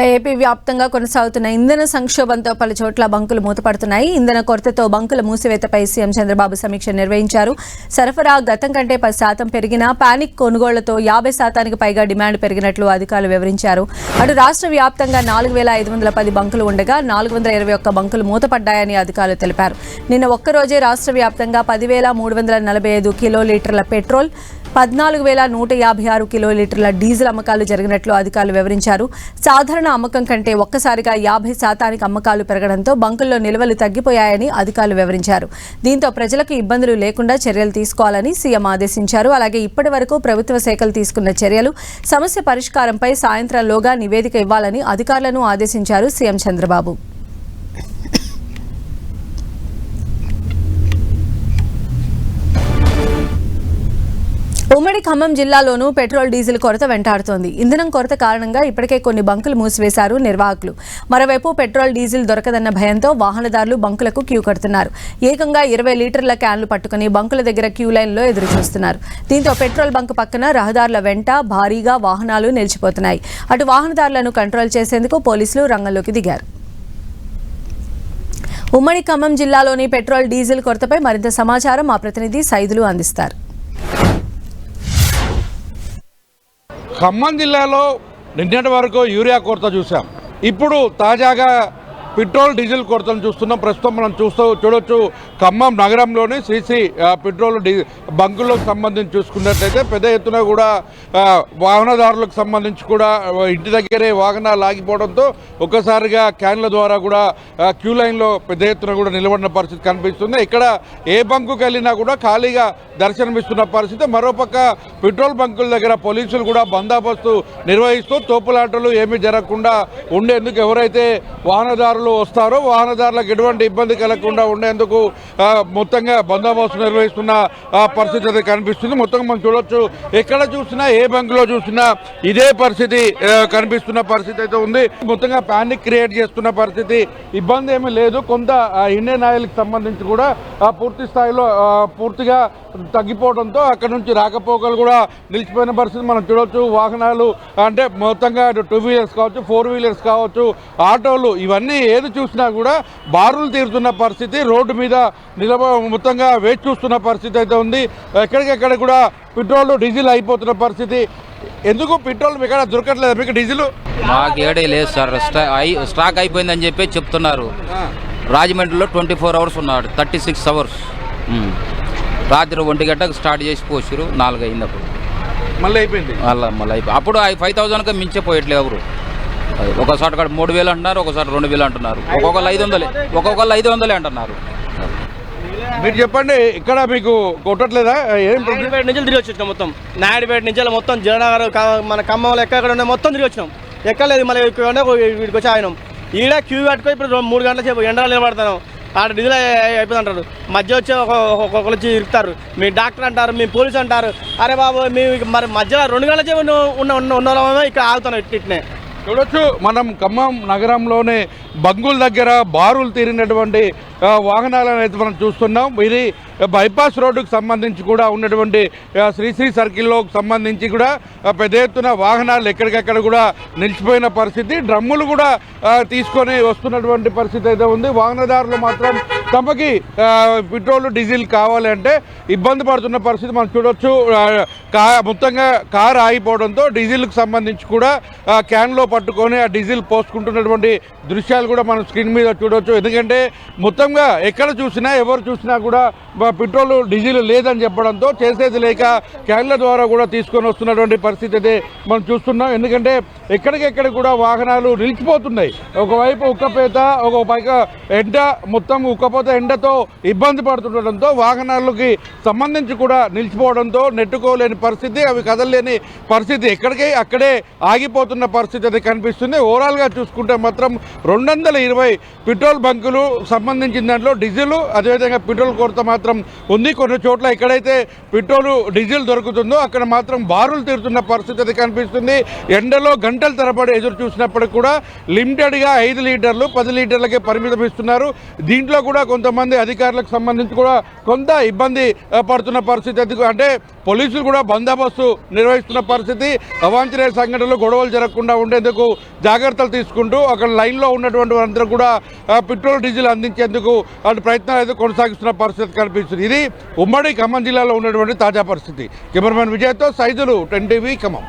AP వ్యాప్తంగా కొనసాగుతున్న ఇంధన సంక్షోభంతో పలు చోట్ల బంకులు మూతపడుతున్నాయి. ఇంధన కొరతతో బంకుల మూసివేతపై సీఎం చంద్రబాబు సమీక్ష నిర్వహించారు. సరఫరా గతం కంటే 10% పెరిగినా పానిక్ కొనుగోళ్లతో 50% పైగా డిమాండ్ పెరిగినట్లు అధికారులు వివరించారు. అటు రాష్ట్ర వ్యాప్తంగా 4510 బంకులు ఉండగా 421 బంకులు మూతపడ్డాయని అధికారులు తెలిపారు. నిన్న ఒక్కరోజే రాష్ట్ర వ్యాప్తంగా 10,345 కిలోలీటర్ల పెట్రోల్, 14,156 కిలోలీటర్ల డీజిల్ అమ్మకాలు జరిగినట్లు అధికారులు వివరించారు. సాధారణ అమ్మకం కంటే ఒక్కసారిగా 50% అమ్మకాలు పెరగడంతో బంకుల్లో నిల్వలు తగ్గిపోయాయని అధికారులు వివరించారు. దీంతో ప్రజలకు ఇబ్బందులు లేకుండా చర్యలు తీసుకోవాలని సీఎం ఆదేశించారు. అలాగే ఇప్పటి వరకు ప్రభుత్వ శాఖలు తీసుకున్న చర్యలు, సమస్య పరిష్కారంపై సాయంత్రంలోగా నివేదిక ఇవ్వాలని అధికారులను ఆదేశించారు సీఎం చంద్రబాబు. ఉమ్మడి ఖమ్మం జిల్లాలోనూ పెట్రోల్, డీజిల్ కొరత వెంటాడుతోంది. ఇంధనం కొరత కారణంగా ఇప్పటికే కొన్ని బంకులు మూసివేశారు నిర్వాహకులు. మరోవైపు పెట్రోల్, డీజిల్ దొరకదన్న భయంతో వాహనదారులు బంకులకు క్యూ కడుతున్నారు. ఏకంగా 20 లీటర్ల క్యాన్లు పట్టుకుని బంకుల దగ్గర క్యూ లైన్లో ఎదురు చూస్తున్నారు. దీంతో పెట్రోల్ బంకు పక్కన రహదారుల వెంట భారీగా వాహనాలు నిలిచిపోతున్నాయి. అటు వాహనదారులను కంట్రోల్ చేసేందుకు పోలీసులు రంగంలోకి దిగారు. ఉమ్మడి ఖమ్మం జిల్లాలోని పెట్రోల్, డీజిల్ కొరతపై మరింత సమాచారం మా ప్రతినిధి సైదులు అందిస్తారు. ఖమ్మం జిల్లాలో నిన్నటి వరకు యూరియా కొరత చూసాం. ఇప్పుడు తాజాగా పెట్రోల్, డీజిల్ కొరతను చూస్తున్నాం. ప్రస్తుతం మనం చూడొచ్చు ఖమ్మం నగరంలోని శ్రీశ్రీ పెట్రోల్ బంకులకు సంబంధించి చూసుకున్నట్లయితే పెద్ద ఎత్తున కూడా వాహనదారులకు సంబంధించి కూడా ఇంటి దగ్గరే వాహనాలు ఆగిపోవడంతో ఒక్కసారిగా క్యాన్ల ద్వారా కూడా క్యూ లైన్లో పెద్ద ఎత్తున కూడా నిలబడిన పరిస్థితి కనిపిస్తుంది. ఇక్కడ ఏ బంకుకి వెళ్ళినా కూడా ఖాళీగా దర్శనమిస్తున్న పరిస్థితి. మరోపక్క పెట్రోల్ బంకుల దగ్గర పోలీసులు కూడా బందోబస్తు నిర్వహిస్తూ తోపులాటలు ఏమీ జరగకుండా ఉండేందుకు, ఎవరైతే వాహనదారులు వస్తారో వాహనదారులకు ఎటువంటి ఇబ్బంది కలగకుండా ఉండేందుకు మొత్తంగా బందోబస్తు నిర్వహిస్తున్న పరిస్థితి అయితే కనిపిస్తుంది. మొత్తంగా మనం చూడొచ్చు, ఎక్కడ చూసినా ఏ బంకులో చూసినా ఇదే పరిస్థితి కనిపిస్తున్న పరిస్థితి అయితే ఉంది. మొత్తంగా పానిక్ క్రియేట్ చేస్తున్న పరిస్థితి, ఇబ్బంది ఏమీ లేదు. కొంత ఇండియన్ ఆయిల్కి సంబంధించి కూడా పూర్తి స్థాయిలో పూర్తిగా తగ్గిపోవడంతో అక్కడ నుంచి రాకపోకలు కూడా నిలిచిపోయిన పరిస్థితి మనం చూడవచ్చు. వాహనాలు అంటే మొత్తంగా 2 వీలర్స్ కావచ్చు, 4 వీలర్స్ కావచ్చు, ఆటోలు, ఇవన్నీ ఏది చూసినా కూడా బారులు తీరుతున్న పరిస్థితి. రోడ్డు మీద మొత్తంగా వేచి చూస్తున్న పరిస్థితి అయితే ఉంది. ఎక్కడికెక్కడ కూడా పెట్రోల్, డీజిల్ అయిపోతున్న పరిస్థితి. ఎందుకు పెట్రోల్ ఎక్కడ దొరకట్లేదు మీకు? డీజిల్ మాకు ఏడే లేదు సార్, స్టాక్ అయిపోయిందని చెప్పి చెప్తున్నారు. రాజమండ్రిలో 24 అవర్స్ ఉన్నాడు, 36 అవర్స్. రాత్రి 1 గంటకు స్టార్ట్ చేసి పోసారు, 4 అయింది. అప్పుడు మళ్ళీ అయిపోయింది. మళ్ళీ అయిపోయి అప్పుడు 5,000కి మించిపోయట్లే ఎవరు. ఒకసారి 3,000 అంటున్నారు, ఒకసారి 2,000 అంటున్నారు, ఒక్కొక్కరు 500 అంటున్నారు. మీరు చెప్పండి, ఇక్కడ మీకు కొట్టట్లేదా? నాయుడుపేట నుంచి తిరిగి వచ్చేసినాం. మొత్తం నాయుడుపేట నుంచి మొత్తం జననగర్, మన ఖమ్మంలో ఎక్కడ ఉన్నాయి మొత్తం తిరిగి వచ్చినాం. ఎక్కలేదు, మళ్ళీ వీడికి వచ్చి ఆయనం ఈడ క్యూ కట్టుకో. ఇప్పుడు 3 గంటల సేపు ఎండలు నిలబడతాను. ఆడ డీజిల్ అయిపోయింది అంటారు. మధ్య వచ్చి ఒక్కొక్కరు వచ్చి ఇరుకుతారు. మీ డాక్టర్ అంటారు, మీ పోలీసు అంటారు. అరే బాబు, మీ మరి మధ్యలో 2 గంటల సేపు ఉన్న ఇక్కడ ఆగుతాను. ఇట్నే చూడొచ్చు, మనం ఖమ్మం నగరంలోనే బంకుల దగ్గర బారులు తీరినటువంటి వాహనాలను అయితే మనం చూస్తున్నాం. ఇది బైపాస్ రోడ్డుకు సంబంధించి కూడా ఉన్నటువంటి శ్రీశ్రీ సర్కిల్లో సంబంధించి కూడా పెద్ద ఎత్తున వాహనాలు ఎక్కడికక్కడ కూడా నిలిచిపోయిన పరిస్థితి. డ్రమ్ములు కూడా తీసుకొని వస్తున్నటువంటి పరిస్థితి అయితే ఉంది. వాహనదారులు మాత్రం తమకి పెట్రోల్, డీజిల్ కావాలి అంటే ఇబ్బంది పడుతున్న పరిస్థితి మనం చూడొచ్చు. మొత్తంగా కారు ఆగిపోవడంతో డీజిల్కి సంబంధించి కూడా క్యాన్లో పట్టుకొని ఆ డీజిల్ పోసుకుంటున్నటువంటి దృశ్యాలు కూడా మనం స్క్రీన్ మీద చూడవచ్చు. ఎందుకంటే మొత్తంగా ఎక్కడ చూసినా, ఎవరు చూసినా కూడా పెట్రోల్, డీజిల్ లేదని చెప్పడంతో చేసేది లేక క్యాన్ల ద్వారా కూడా తీసుకొని వస్తున్నటువంటి పరిస్థితి అయితే మనం చూస్తున్నాం. ఎందుకంటే ఎక్కడికెక్కడ కూడా వాహనాలు నిలిచిపోతున్నాయి. ఒకవైపు ఉక్కపోత, ఒక పైక ఎండ, మొత్తం ఉక్కపోత ఎండతో ఇబ్బంది పడుతుండటంతో వాహనాలకి సంబంధించి కూడా నిలిచిపోవడంతో నెట్టుకోలేని పరిస్థితి, అవి కదలలేని పరిస్థితి, ఎక్కడికి అక్కడే ఆగిపోతున్న పరిస్థితి అయితే కనిపిస్తుంది. ఓవరాల్గా చూసుకుంటే మాత్రం 220 పెట్రోల్ బంకులు సంబంధించిన దాంట్లో డీజిల్, అదేవిధంగా పెట్రోల్ కొరత మాత్రం ఉంది. కొన్ని చోట్ల ఎక్కడైతే పెట్రోల్, డీజిల్ దొరుకుతుందో అక్కడ మాత్రం బారులు తీరుతున్న పరిస్థితి అయితే కనిపిస్తుంది. ఎండలో గంటల తరబడి ఎదురు చూసినప్పటికి కూడా లిమిటెడ్గా 5 లీటర్లు, 10 లీటర్లకే పరిమితం ఇస్తున్నారు. దీంట్లో కూడా కొంతమంది అధికారులకు సంబంధించి కూడా కొంత ఇబ్బంది పడుతున్న పరిస్థితి. అంటే పోలీసులు కూడా బందోబస్తు నిర్వహిస్తున్న పరిస్థితి. అవాంఛనీయ సంఘటనలు గొడవలు జరగకుండా ఉండేందుకు జాగ్రత్తలు తీసుకుంటూ అక్కడ లైన్లో ఉన్నటువంటి వారందరూ కూడా పెట్రోల్ డీజిల్ అందించేందుకు అటు ప్రయత్నాలు అయితే కొనసాగిస్తున్న పరిస్థితి కనిపిస్తుంది. ఇది ఉమ్మడి ఖమ్మం జిల్లాలో ఉన్నటువంటి తాజా పరిస్థితి. కెమెరామెన్ విజయ్తో సైదులు 10 టీవీ ఖమ్మం.